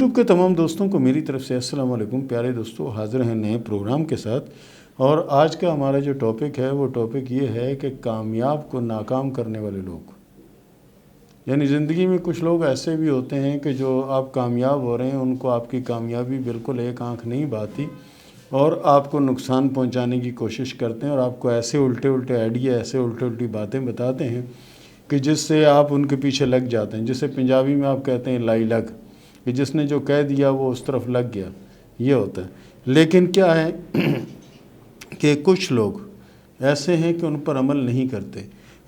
YouTube کے تمام دوستوں کو میری طرف سے السلام علیکم۔ پیارے دوستو، حاضر ہیں نئے پروگرام کے ساتھ، اور آج کا ہمارا جو ٹاپک ہے وہ ٹاپک یہ ہے کہ کامیاب کو ناکام کرنے والے لوگ۔ یعنی زندگی میں کچھ لوگ ایسے بھی ہوتے ہیں کہ جو آپ کامیاب ہو رہے ہیں، ان کو آپ کی کامیابی بالکل ایک آنکھ نہیں بھاتی اور آپ کو نقصان پہنچانے کی کوشش کرتے ہیں، اور آپ کو ایسے الٹے آئیڈیا، ایسے الٹی باتیں بتاتے ہیں کہ جس سے آپ ان کے پیچھے لگ جاتے ہیں، جسے پنجابی میں آپ کہتے ہیں لائی لگ، کہ جس نے جو کہہ دیا وہ اس طرف لگ گیا، یہ ہوتا ہے۔ لیکن کیا ہے کہ کچھ لوگ ایسے ہیں کہ ان پر عمل نہیں کرتے۔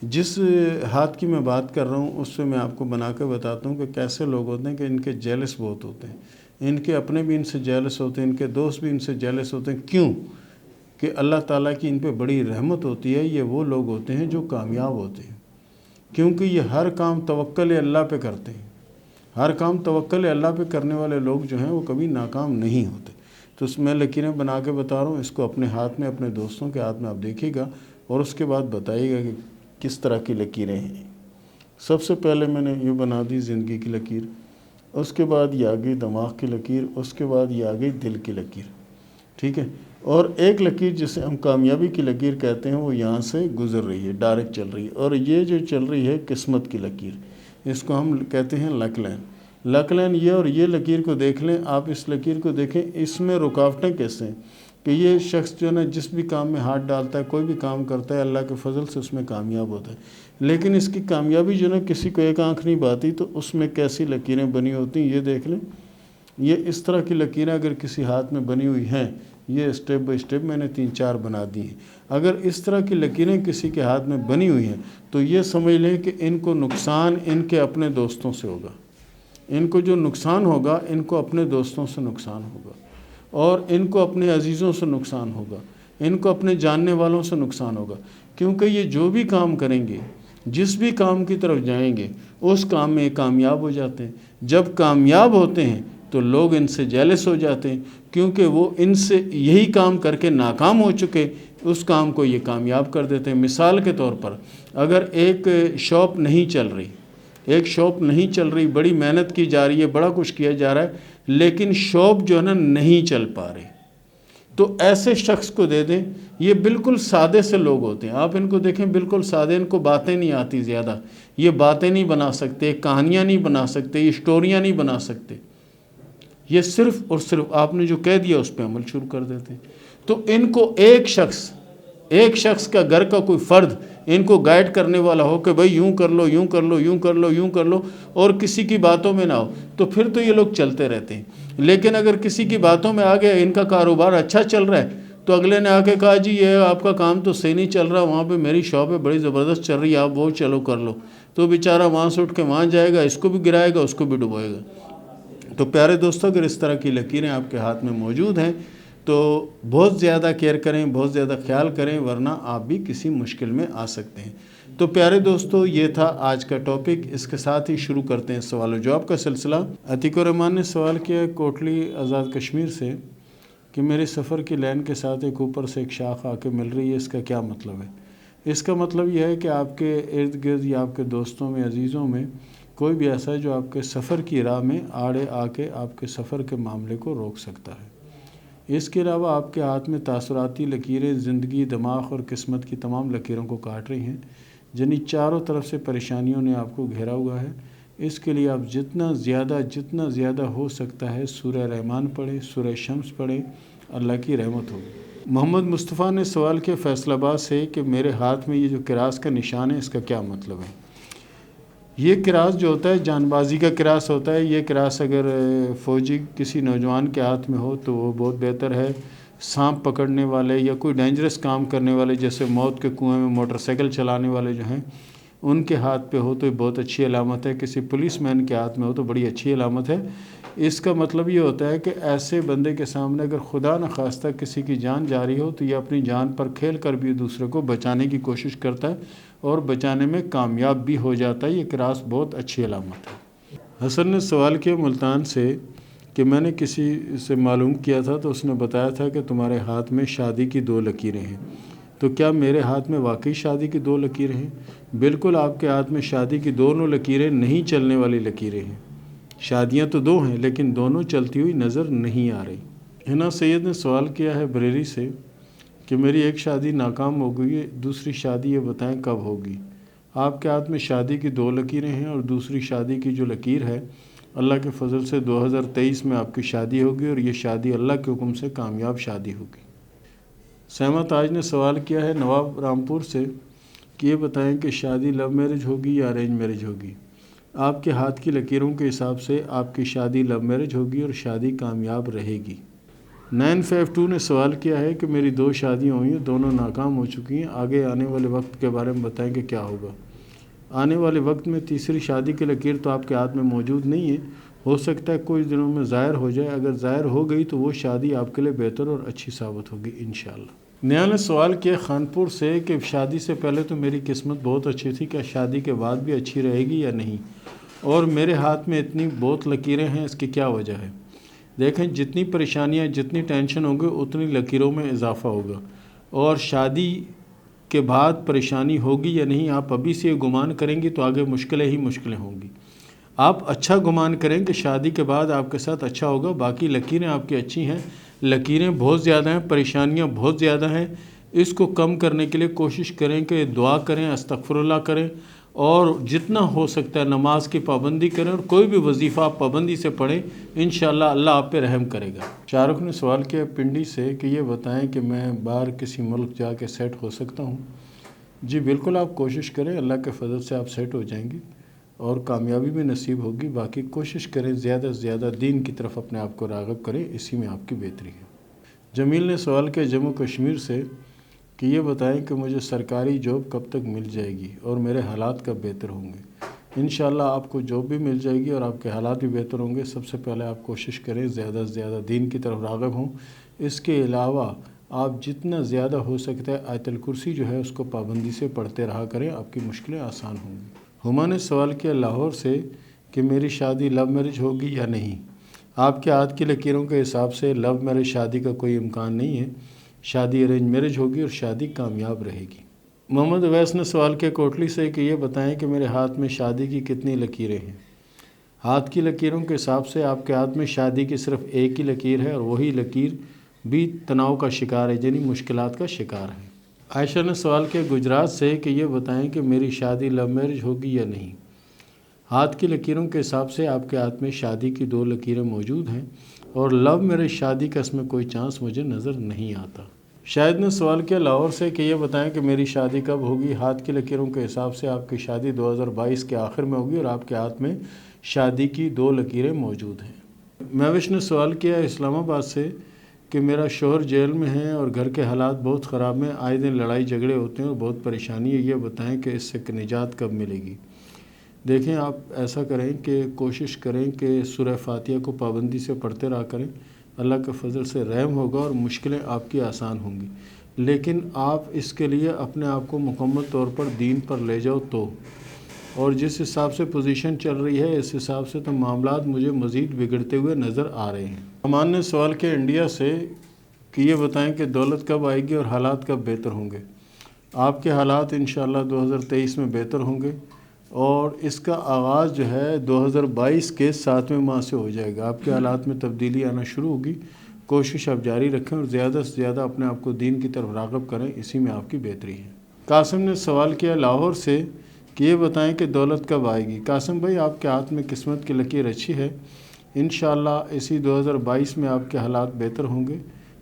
جس ہاتھ کی میں بات کر رہا ہوں اس سے میں آپ کو بنا کے بتاتا ہوں کہ کیسے لوگ ہوتے ہیں کہ ان کے جیلس بہت ہوتے ہیں، ان کے اپنے بھی ان سے جیلس ہوتے ہیں، ان کے دوست بھی ان سے جیلس ہوتے ہیں۔ کیوں؟ کہ اللہ تعالیٰ کی ان پہ بڑی رحمت ہوتی ہے۔ یہ وہ لوگ ہوتے ہیں جو کامیاب ہوتے ہیں، کیونکہ یہ ہر کام توکل اللہ پہ کرتے ہیں۔ ہر کام توکل اللہ پہ کرنے والے لوگ جو ہیں وہ کبھی ناکام نہیں ہوتے۔ تو اس میں لکیریں بنا کے بتا رہا ہوں، اس کو اپنے ہاتھ میں، اپنے دوستوں کے ہاتھ میں آپ دیکھیے گا اور اس کے بعد بتائیے گا کہ کس طرح کی لکیریں ہیں۔ سب سے پہلے میں نے یہ بنا دی زندگی کی لکیر، اس کے بعد یہ آ گئی دماغ کی لکیر، اس کے بعد یہ آ گئی دل کی لکیر، ٹھیک ہے۔ اور ایک لکیر جسے ہم کامیابی کی لکیر کہتے ہیں وہ یہاں سے گزر رہی ہے، ڈائریکٹ چل رہی ہے، اور یہ جو چل رہی ہے قسمت کی لکیر، اس کو ہم کہتے ہیں لک لائن۔ لک لائن یہ، اور یہ لکیر کو دیکھ لیں آپ، اس لکیر کو دیکھیں، اس میں رکاوٹیں کیسے ہیں کہ یہ شخص جو ہے نا جس بھی کام میں ہاتھ ڈالتا ہے، کوئی بھی کام کرتا ہے، اللہ کے فضل سے اس میں کامیاب ہوتا ہے، لیکن اس کی کامیابی جو ہے نا کسی کو ایک آنکھ نہیں بھاتی۔ تو اس میں کیسی لکیریں بنی ہوتی ہیں یہ دیکھ لیں۔ یہ اس طرح کی لکیریں اگر کسی ہاتھ میں بنی ہوئی ہیں، یہ اسٹیپ بائی اسٹیپ میں نے 3-4 بنا دی ہیں۔ اگر اس طرح کی لکیریں کسی کے ہاتھ میں بنی ہوئی ہیں تو یہ سمجھ لیں کہ ان کو نقصان ان کے اپنے دوستوں سے ہوگا۔ ان کو جو نقصان ہوگا، ان کو اپنے دوستوں سے نقصان ہوگا، اور ان کو اپنے عزیزوں سے نقصان ہوگا، ان کو اپنے جاننے والوں سے نقصان ہوگا، کیونکہ یہ جو بھی کام کریں گے، جس بھی کام کی طرف جائیں گے، اس کام میں کامیاب ہو جاتے ہیں۔ جب کامیاب ہوتے ہیں تو لوگ ان سے جیلس ہو جاتے ہیں، کیونکہ وہ ان سے یہی کام کر کے ناکام ہو چکے، اس کام کو یہ کامیاب کر دیتے ہیں۔ مثال کے طور پر اگر ایک شاپ نہیں چل رہی، بڑی محنت کی جا رہی ہے، بڑا کچھ کیا جا رہا ہے، لیکن شاپ جو ہے نا نہیں چل پا رہی، تو ایسے شخص کو دے دیں۔ یہ بالکل سادے سے لوگ ہوتے ہیں، آپ ان کو دیکھیں، بالکل سادے، ان کو باتیں نہیں آتی زیادہ، یہ باتیں نہیں بنا سکتے، کہانیاں نہیں بنا سکتے، یہ اسٹوریاں نہیں بنا سکتے، یہ صرف اور صرف آپ نے جو کہہ دیا اس پہ عمل شروع کر دیتے ہیں۔ تو ان کو ایک شخص کا، گھر کا کوئی فرد ان کو گائیڈ کرنے والا ہو کہ بھئی یوں کر لو، یوں کر لو، یوں کر لو، یوں کر لو، اور کسی کی باتوں میں نہ ہو، تو پھر تو یہ لوگ چلتے رہتے ہیں۔ لیکن اگر کسی کی باتوں میں آ گیا، ان کا کاروبار اچھا چل رہا ہے، تو اگلے نے آ کے کہا جی یہ آپ کا کام تو صحیح نہیں چل رہا، وہاں پہ میری شاپ ہے بڑی زبردست چل رہی ہے، آپ وہ چلو کر لو، تو بیچارہ وہاں سے اٹھ کے وہاں جائے گا، اس کو بھی گرائے گا، اس کو بھی ڈبوئے گا۔ تو پیارے دوستو، اگر اس طرح کی لکیریں آپ کے ہاتھ میں موجود ہیں تو بہت زیادہ کیئر کریں، بہت زیادہ خیال کریں، ورنہ آپ بھی کسی مشکل میں آ سکتے ہیں۔ تو پیارے دوستو، یہ تھا آج کا ٹاپک۔ اس کے ساتھ ہی شروع کرتے ہیں سوال و جواب کا سلسلہ۔ عتیق الرحمان نے سوال کیا کوٹلی آزاد کشمیر سے کہ میرے سفر کی لین کے ساتھ ایک اوپر سے ایک شاخ آ کے مل رہی ہے، اس کا کیا مطلب ہے؟ اس کا مطلب یہ ہے کہ آپ کے ارد گرد یا آپ کے دوستوں میں، عزیزوں میں کوئی بھی ایسا ہے جو آپ کے سفر کی راہ میں آڑے آ کے آپ کے سفر کے معاملے کو روک سکتا ہے۔ اس کے علاوہ آپ کے ہاتھ میں تاثراتی لکیریں زندگی، دماغ اور قسمت کی تمام لکیروں کو کاٹ رہی ہیں، جنہیں چاروں طرف سے پریشانیوں نے آپ کو گھیرا ہوا ہے۔ اس کے لیے آپ جتنا زیادہ ہو سکتا ہے سورہ رحمان پڑھیں، سورہ شمس پڑھیں، اللہ کی رحمت ہوگی۔ محمد مصطفیٰ نے سوال کیا فیصل آباد سے کہ میرے ہاتھ میں یہ جو کراس کا نشان ہے، اس کا کیا مطلب ہے؟ یہ کراس جو ہوتا ہے جان بازی کا کراس ہوتا ہے۔ یہ کراس اگر فوجی کسی نوجوان کے ہاتھ میں ہو تو وہ بہت بہتر ہے۔ سانپ پکڑنے والے یا کوئی ڈینجرس کام کرنے والے، جیسے موت کے کنویں میں موٹر سائیکل چلانے والے جو ہیں، ان کے ہاتھ پہ ہو تو یہ بہت اچھی علامت ہے۔ کسی پولیس مین کے ہاتھ میں ہو تو بڑی اچھی علامت ہے۔ اس کا مطلب یہ ہوتا ہے کہ ایسے بندے کے سامنے اگر خدا نخواستہ کسی کی جان جا رہی ہو تو یہ اپنی جان پر کھیل کر بھی دوسرے کو بچانے کی کوشش کرتا ہے اور بچانے میں کامیاب بھی ہو جاتا ہے۔ یہ کراس بہت اچھی علامت ہے۔ حسن نے سوال کیا ملتان سے کہ میں نے کسی سے معلوم کیا تھا تو اس نے بتایا تھا کہ تمہارے ہاتھ میں شادی کی 2 لکیریں ہیں، تو کیا میرے ہاتھ میں واقعی شادی کی 2 لکیریں ہیں؟ بالکل، آپ کے ہاتھ میں شادی کی دونوں لکیریں نہیں چلنے والی لکیریں ہیں۔ شادیاں تو 2 ہیں لیکن دونوں چلتی ہوئی نظر نہیں آ رہی۔ حنا سید نے سوال کیا ہے بریلی سے کہ میری ایک شادی ناکام ہو گئی ہے، دوسری شادی یہ بتائیں کب ہوگی؟ آپ کے ہاتھ میں شادی کی 2 لکیریں ہیں اور دوسری شادی کی جو لکیر ہے اللہ کے فضل سے 2023 میں آپ کی شادی ہوگی اور یہ شادی اللہ کے حکم سے کامیاب شادی ہوگی۔ سیما تاج نے سوال کیا ہے نواب رامپور سے کہ یہ بتائیں کہ شادی لو میرج ہوگی یا ارینج میرج ہوگی؟ آپ کے ہاتھ کی لکیروں کے حساب سے آپ کی شادی لو میرج ہوگی اور شادی کامیاب رہے گی۔ 952 نے سوال کیا ہے کہ میری 2 شادیاں ہوئی ہیں، دونوں ناکام ہو چکی ہیں، آگے آنے والے وقت کے بارے میں بتائیں کہ کیا ہوگا؟ آنے والے وقت میں تیسری شادی کی لکیر تو آپ کے ہاتھ میں موجود نہیں ہے، ہو سکتا ہے کچھ دنوں میں ظاہر ہو جائے، اگر ظاہر ہو گئی تو وہ شادی آپ کے لیے بہتر اور اچھی ثابت ہوگی انشاءاللہ۔ نیا نے سوال کیا خانپور سے کہ شادی سے پہلے تو میری قسمت بہت اچھی تھی، کیا شادی کے بعد بھی اچھی رہے گی یا نہیں؟ اور میرے ہاتھ میں اتنی بہت لکیریں ہیں، اس کی کیا وجہ ہے؟ دیکھیں جتنی پریشانیاں جتنی ٹینشن ہوگی اتنی لکیروں میں اضافہ ہوگا، اور شادی کے بعد پریشانی ہوگی یا نہیں آپ ابھی سے یہ گمان کریں گی تو آگے مشکلیں ہی مشکلیں ہوں گی۔ آپ اچھا گمان کریں کہ شادی کے بعد آپ کے ساتھ اچھا ہوگا، باقی لکیریں آپ کی اچھی ہیں، لکیریں بہت زیادہ ہیں، پریشانیاں بہت زیادہ ہیں، اس کو کم کرنے کے لیے کوشش کریں کہ دعا کریں، استغفر اللہ کریں، اور جتنا ہو سکتا ہے نماز کی پابندی کریں اور کوئی بھی وظیفہ آپ پابندی سے پڑھیں، انشاءاللہ اللہ آپ پہ رحم کرے گا۔ شاہ رخ نے سوال کیا پنڈی سے کہ یہ بتائیں کہ میں باہر کسی ملک جا کے سیٹ ہو سکتا ہوں؟ جی بالکل، آپ کوشش کریں، اللہ کے فضل سے آپ سیٹ ہو جائیں گے اور کامیابی بھی نصیب ہوگی۔ باقی کوشش کریں زیادہ سے زیادہ دین کی طرف اپنے آپ کو راغب کریں، اسی میں آپ کی بہتری ہے۔ جمیل نے سوال کیا جموں کشمیر سے کہ یہ بتائیں کہ مجھے سرکاری جاب کب تک مل جائے گی اور میرے حالات کب بہتر ہوں گے؟ انشاءاللہ آپ کو جاب بھی مل جائے گی اور آپ کے حالات بھی بہتر ہوں گے۔ سب سے پہلے آپ کوشش کریں زیادہ سے زیادہ دین کی طرف راغب ہوں۔ اس کے علاوہ آپ جتنا زیادہ ہو سکتا ہے آیت الکرسی جو ہے اس کو پابندی سے پڑھتے رہا کریں، آپ کی مشکلیں آسان ہوں گی۔ ہما نے سوال کیا لاہور سے کہ میری شادی لو میرج ہوگی یا نہیں؟ آپ کے ہاتھ کی لکیروں کے حساب سے لو میرج شادی کا کوئی امکان نہیں ہے، شادی ارینج میرج ہوگی اور شادی کامیاب رہے گی۔ محمد اویس نے سوال کیا کوٹلی سے کہ یہ بتائیں کہ میرے ہاتھ میں شادی کی کتنی لکیریں ہیں؟ ہاتھ کی لکیروں کے حساب سے آپ کے ہاتھ میں شادی کی صرف ایک ہی لکیر ہے اور وہی لکیر بھی تناؤ کا شکار ہے، یعنی مشکلات کا شکار ہے۔ عائشہ نے سوال کیا گجرات سے کہ یہ بتائیں کہ میری شادی لو میرج ہوگی یا نہیں؟ ہاتھ کی لکیروں کے حساب سے آپ کے ہاتھ میں شادی کی 2 لکیریں موجود ہیں اور لو میرج شادی کا اس میں کوئی چانس مجھے نظر نہیں آتا۔ شاہد نے سوال کیا لاہور سے کہ یہ بتائیں کہ میری شادی کب ہوگی؟ ہاتھ کی لکیروں کے حساب سے آپ کی شادی 2022 کے آخر میں ہوگی اور آپ کے ہاتھ میں شادی کی 2 لکیریں موجود ہیں۔ مہوش نے سوال کیا اسلام آباد سے کہ میرا شوہر جیل میں ہے اور گھر کے حالات بہت خراب ہیں، آئے دن لڑائی جھگڑے ہوتے ہیں اور بہت پریشانی ہے، یہ بتائیں کہ اس سے نجات کب ملے گی؟ دیکھیں آپ ایسا کریں کہ کوشش کریں کہ سورہ فاتحہ کو پابندی سے پڑھتے رہا کریں، اللہ کے فضل سے رحم ہوگا اور مشکلیں آپ کی آسان ہوں گی، لیکن آپ اس کے لیے اپنے آپ کو مکمل طور پر دین پر لے جاؤ تو، اور جس حساب سے پوزیشن چل رہی ہے اس حساب سے تو معاملات مجھے مزید بگڑتے ہوئے نظر آ رہے ہیں۔ امان نے سوال کیا انڈیا سے کہ یہ بتائیں کہ دولت کب آئے گی اور حالات کب بہتر ہوں گے؟ آپ کے حالات انشاءاللہ 2023 میں بہتر ہوں گے اور اس کا آغاز جو ہے 2022 کے 7ویں ماہ سے ہو جائے گا، آپ کے حالات میں تبدیلی آنا شروع ہوگی۔ کوشش آپ جاری رکھیں اور زیادہ سے زیادہ اپنے آپ کو دین کی طرف راغب کریں، اسی میں آپ کی بہتری ہے۔ قاسم نے سوال کیا لاہور سے کہ یہ بتائیں کہ دولت کب آئے گی؟ قاسم بھائی آپ کے ہاتھ میں قسمت کی لکیر اچھی ہے، انشاءاللہ اسی 2022 میں آپ کے حالات بہتر ہوں گے۔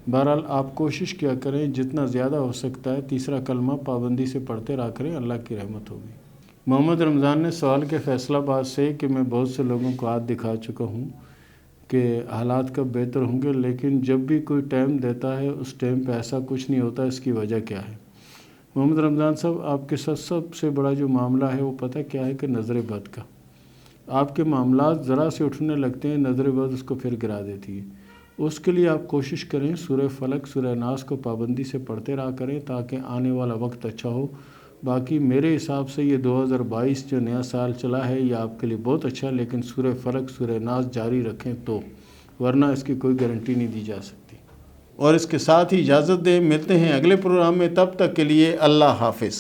بہرحال آپ کوشش کیا کریں جتنا زیادہ ہو سکتا ہے تیسرا کلمہ پابندی سے پڑھتے رہا کریں، اللہ کی رحمت ہوگی۔ محمد رمضان نے سوال کیا فیصل آباد سے کہ میں بہت سے لوگوں کو ہاتھ دکھا چکا ہوں کہ حالات کب بہتر ہوں گے، لیکن جب بھی کوئی ٹائم دیتا ہے اس ٹائم پہ ایسا کچھ نہیں ہوتا، اس کی وجہ کیا ہے؟ محمد رمضان صاحب آپ کے ساتھ سب سے بڑا جو معاملہ ہے وہ پتہ کیا ہے کہ نظر بد کا۔ آپ کے معاملات ذرا سے اٹھنے لگتے ہیں، نظر بد اس کو پھر گرا دیتی ہے۔ اس کے لیے آپ کوشش کریں سورہ فلق سورہ ناس کو پابندی سے پڑھتے رہا کریں تاکہ آنے والا وقت اچھا ہو۔ باقی میرے حساب سے یہ 2022 جو نیا سال چلا ہے یہ آپ کے لیے بہت اچھا ہے، لیکن سورہ فلق سورہ ناس جاری رکھیں تو، ورنہ اس کی کوئی گارنٹی نہیں دی جا سکتی۔ اور اس کے ساتھ ہی اجازت دیں، ملتے ہیں اگلے پروگرام میں، تب تک کے لیے اللہ حافظ۔